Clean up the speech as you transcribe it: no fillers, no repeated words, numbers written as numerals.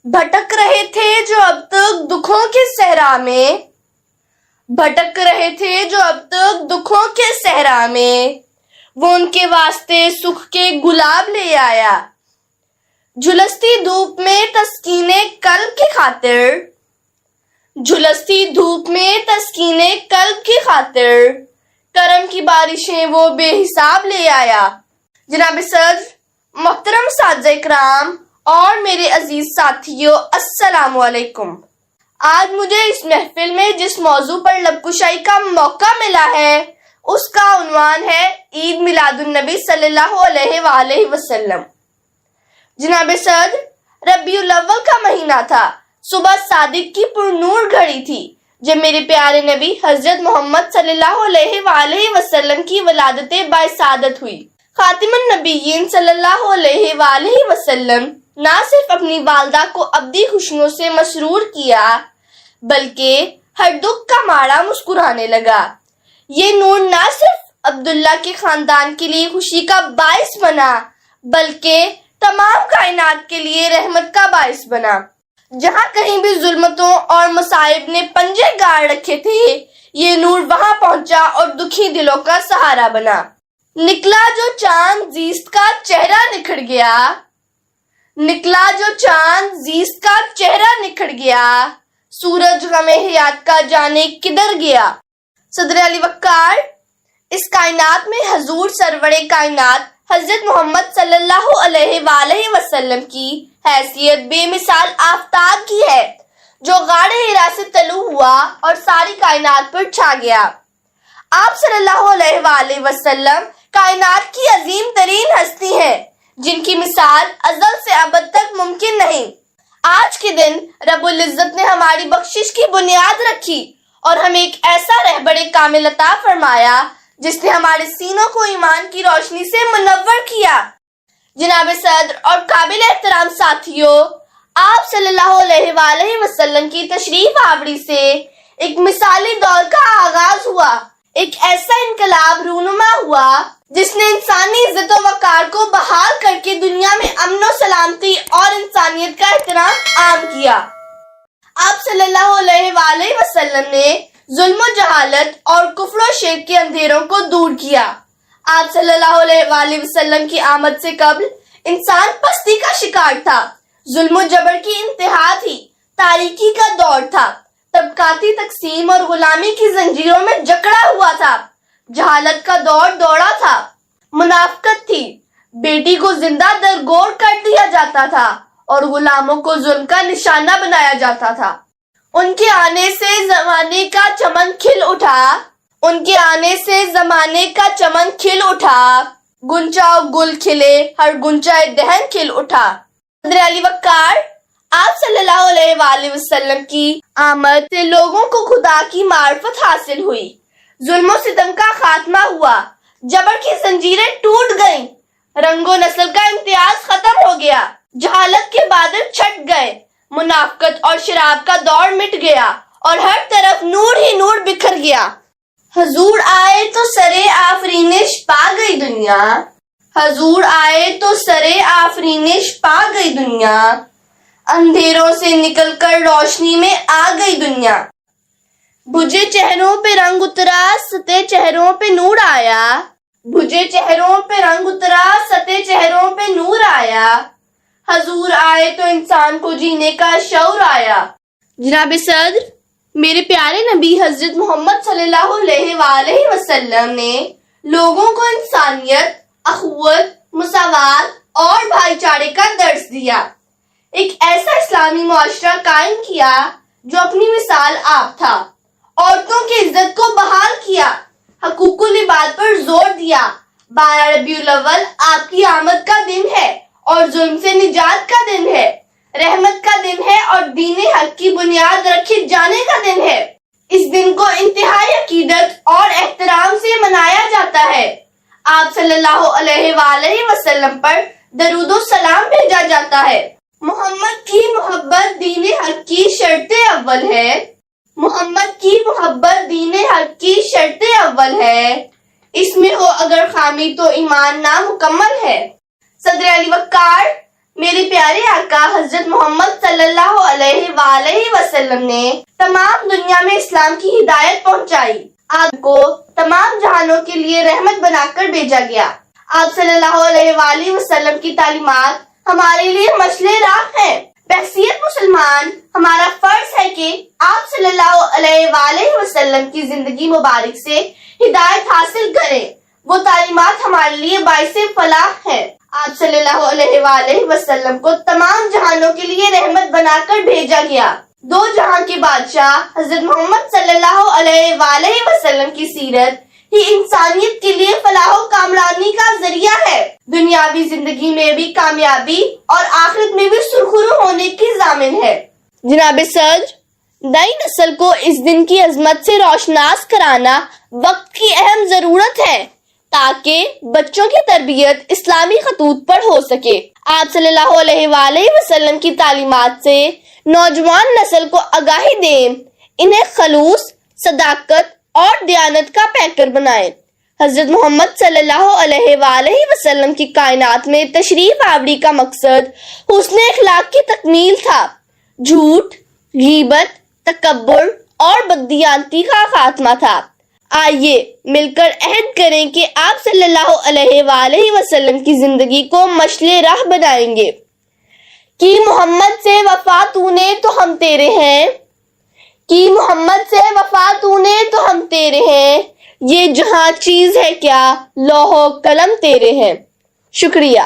بھٹک رہے تھے جو اب تک دکھوں کے صحرا میں، بھٹک رہے تھے جو اب تک دکھوں کے صحرا میں، وہ ان کے واسطے سکھ کے گلاب لے آیا، جھلستی دھوپ میں تسکین قلب کی خاطر، جھلستی دھوپ میں تسکین قلب کی خاطر، کرم کی بارشیں وہ بے حساب لے آیا۔ جناب صدر، محترم اساتذہ کرام اور میرے عزیز ساتھیوں، السلام علیکم۔ آج مجھے اس محفل میں جس موضوع پر لب کشائی کا موقع ملا ہے اس کا عنوان ہے عید میلاد النبی صلی اللہ علیہ وآلہ وسلم۔ جناب صدر، ربیع الاول کا مہینہ تھا، صبح صادق کی پرنور گھڑی تھی جب میرے پیارے نبی حضرت محمد صلی اللہ علیہ وآلہ وسلم کی ولادت باعثادت ہوئی۔ خاتم النبیین صلی اللہ علیہ وآلہ وسلم نہ صرف اپنی والدہ کو ابدی خوشیوں سے مسرور کیا بلکہ ہر دکھ کا ماڑا مسکرانے لگا۔ یہ نور نہ صرف عبداللہ کے خاندان کے لیے خوشی کا باعث بنا بلکہ تمام کائنات کے لیے رحمت کا باعث بنا۔ جہاں کہیں بھی ظلمتوں اور مصائب نے پنجے گاڑ رکھے تھے، یہ نور وہاں پہنچا اور دکھی دلوں کا سہارا بنا۔ نکلا جو چاند زیست کا چہرہ نکھر گیا، نکلا جو چاند زیست کا چہرہ نکھر گیا، سورج غم حیات کا جانے کدھر گیا۔ صدر علی وقار، اس کائنات میں حضور سرور کائنات حضرت محمد صلی اللہ علیہ وآلہ وسلم کی حیثیت بے مثال آفتاب کی ہے جو غار حرا سے طلوع ہوا اور ساری کائنات پر چھا گیا۔ آپ صلی اللہ علیہ وآلہ وسلم کائنات کی عظیم ترین ہستی ہیں جن کی مثال ازل سے ابد تک ممکن نہیں۔ آج کے دن رب العزت نے ہماری بخشش کی بنیاد رکھی اور ہمیں ایک ایسا رہبر کامل عطا فرمایا جس نے ہمارے سینوں کو ایمان کی روشنی سے منور کیا۔ جناب صدر اور قابل احترام ساتھیوں، آپ صلی اللہ علیہ وآلہ وسلم کی تشریف آوری سے ایک مثالی دور کا آغاز ہوا، ایک ایسا انقلاب رونما ہوا جس نے انسانی عزت و وقار کو بحال کر کے دنیا میں امن و سلامتی اور انسانیت کا احترام عام کیا۔ آپ صلی اللہ علیہ وآلہ وسلم نے ظلم و جہالت اور کفر و شرک کے اندھیروں کو دور کیا۔ آپ صلی اللہ علیہ وآلہ وسلم کی آمد سے قبل انسان پستی کا شکار تھا، ظلم و جبر کی انتہا تھی، تاریکی کا دور تھا، طبقاتی تقسیم اور غلامی کی زنجیروں میں جکڑا ہوا تھا، جہالت کا دور دوڑا تھا، منافقت تھی، بیٹی کو زندہ درگور کر دیا جاتا تھا اور غلاموں کو ظلم کا نشانہ بنایا جاتا تھا۔ ان کے آنے سے زمانے کا چمن کھل اٹھا، ان کے آنے سے زمانے کا چمن کھل اٹھا، گنچا گل کھلے، ہر گنچا دہن کھل اٹھا۔ صدر علی وقار، آپ صلی اللہ علیہ وآلہ وسلم کی آمد سے لوگوں کو خدا کی معرفت حاصل ہوئی، ظلم و ستم کا خاتمہ ہوا، جبر کی زنجیریں ٹوٹ گئیں، رنگ و نسل کا امتیاز ختم ہو گیا، جہالت کے بادل چھٹ گئے، منافقت اور شراب کا دور مٹ گیا اور ہر طرف نور ہی نور بکھر گیا۔ حضور آئے تو سرے آفرینش پا گئی دنیا، حضور آئے تو سرے آفرینش پا گئی دنیا، اندھیروں سے نکل کر روشنی میں آ گئی دنیا۔ بھجے چہروں پہ رنگ اترا، ستے چہروں پہ نور آیا، بھجے چہروں پہ رنگ اترا، ستے چہروں پہ نور آیا، حضور آئے تو انسان کو جینے کا شعور آیا۔ جناب صدر، میرے پیارے نبی حضرت محمد صلی اللہ علیہ وآلہ وسلم نے لوگوں کو انسانیت، اخوت، مساوات اور بھائی چارے کا درس دیا، ایک ایسا اسلامی معاشرہ قائم کیا جو اپنی مثال آپ تھا، عورتوں کی عزت کو بحال کیا، حقوق العباد پر زور دیا۔ 12 ربیع الاول آپ کی آمد کا دن ہے اور ظلم سے نجات کا دن ہے، رحمت کا دن ہے اور دین حق کی بنیاد رکھے جانے کا دن ہے۔ اس دن کو انتہائی عقیدت اور احترام سے منایا جاتا ہے۔ آپ صلی اللہ علیہ وآلہ وسلم پر درود و سلام بھیجا جاتا ہے۔ محمد کی محبت دین حق کی شرط اول ہے، محمد کی محبت دین حق کی شرط اول ہے، اس میں ہو اگر خامی تو ایمان نامکمل ہے۔ صدر علی وقار، میرے پیارے آقا حضرت محمد صلی اللہ علیہ وآلہ وسلم نے تمام دنیا میں اسلام کی ہدایت پہنچائی. آپ کو تمام جہانوں کے لیے رحمت بنا کر بھیجا گیا. آپ صلی اللہ علیہ وآلہ وسلم کی تعلیمات ہمارے لیے مشعل راہ ہیں. بحیثیت مسلمان ہمارا فرض ہے کہ آپ صلی اللہ علیہ وآلہ وسلم کی زندگی مبارک سے ہدایت حاصل کریں. وہ تعلیمات ہمارے لیے باعث فلاح ہیں. آپ صلی اللہ علیہ وآلہ وسلم کو تمام جہانوں کے لیے رحمت بنا کر بھیجا گیا. دو جہاں کے بادشاہ حضرت محمد صلی اللہ علیہ وآلہ وسلم کی سیرت ہی انسانیت کے لیے فلاح و کامرانی کا ذریعہ ہے. دنیاوی زندگی میں بھی کامیابی اور آخرت میں بھی سرخرو ہونے کی ضامن ہے. جناب صدر، نئی نسل کو اس دن کی عظمت سے روشناس کرانا وقت کی اہم ضرورت ہے تاکہ بچوں کی تربیت اسلامی خطوط پر ہو سکے. آپ صلی اللہ علیہ وآلہ وسلم کی تعلیمات سے نوجوان نسل کو آگاہی دیں، انہیں خلوص، صداقت اور دیانت کا پیکر بنائیں. حضرت محمد صلی اللہ علیہ وآلہ وسلم کی کائنات میں تشریف آوری کا مقصد حسن اخلاق کی تکمیل تھا. جھوٹ، غیبت، تکبر اور بددیانتی کا خاتمہ تھا. آئیے مل کر عہد کریں کہ آپ صلی اللہ علیہ وآلہ وسلم کی زندگی کو مشعل راہ بنائیں گے. کہ محمد سے وفا تو نے تو ہم تیرے ہیں، کہ محمد سے وفا تو نے تو ہم تیرے ہیں، یہ جہاں چیز ہے کیا لوح و قلم تیرے ہیں. شکریہ.